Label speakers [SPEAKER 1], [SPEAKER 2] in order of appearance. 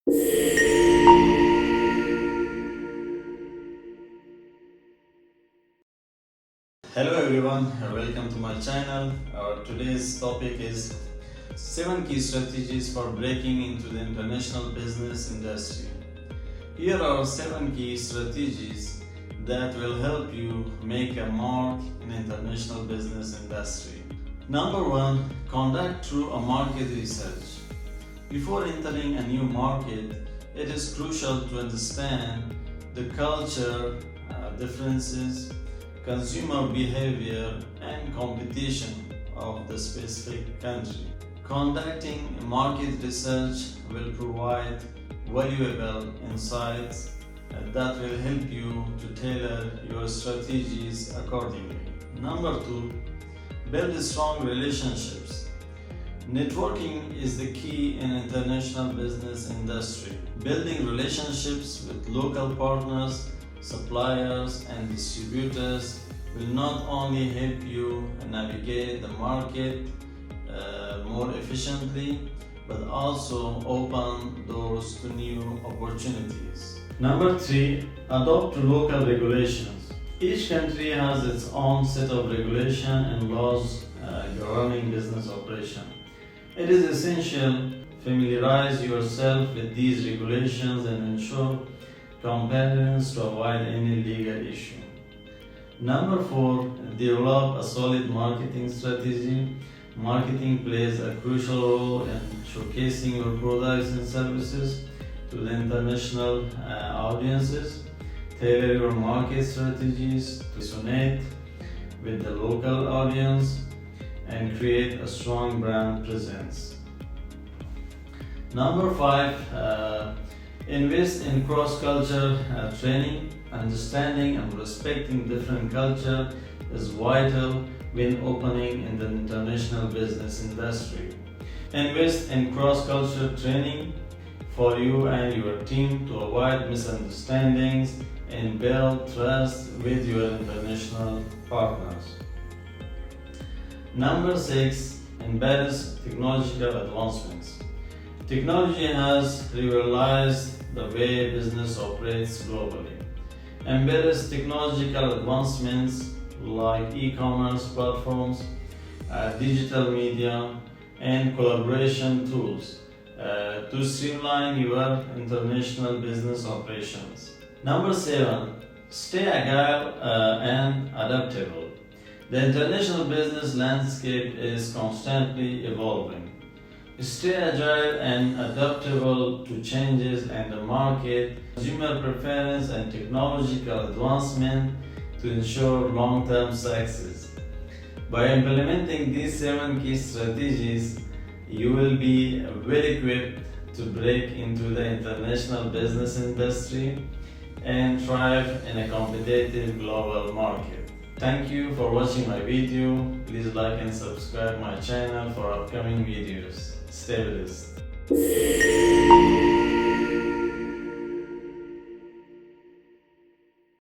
[SPEAKER 1] Hello everyone, welcome to my channel. Our today's topic is 7 key strategies for breaking into the international business industry. Here are 7 key strategies that will help you make a mark in international business industry. Number 1, conduct through a market research. Before entering a new market, it is crucial to understand the culture differences, consumer behavior, and competition of the specific country. Conducting market research will provide valuable insights that will help you to tailor your strategies accordingly. Number 2, build strong relationships. Networking is the key in international business industry. Building relationships with local partners, suppliers, and distributors will not only help you navigate the market more efficiently, but also open doors to new opportunities. Number 3, adopt to local regulations. Each country has its own set of regulations and laws governing business operation. It is essential to familiarize yourself with these regulations and ensure compliance to avoid any legal issue. Number 4, develop a solid marketing strategy. Marketing plays a crucial role in showcasing your products and services to the international audiences. Tailor your market strategies to resonate with the local audience and create a strong brand presence. Number 5, invest in cross-culture training. Understanding and respecting different culture is vital when opening in the international business industry. Invest in cross-culture training for you and your team to avoid misunderstandings and build trust with your international partners. Number 6, embrace technological advancements. Technology has revolutionized the way business operates globally. Embrace technological advancements like e-commerce platforms, digital media, and collaboration tools to streamline your international business operations. Number 7, stay agile and adaptable. The international business landscape is constantly evolving. Stay agile and adaptable to changes in the market, consumer preference, and technological advancement to ensure long-term success. By implementing these 7 key strategies, you will be well equipped to break into the international business industry and thrive in a competitive global market. Thank you for watching my video. Please like and subscribe my channel for upcoming videos. Stay blessed.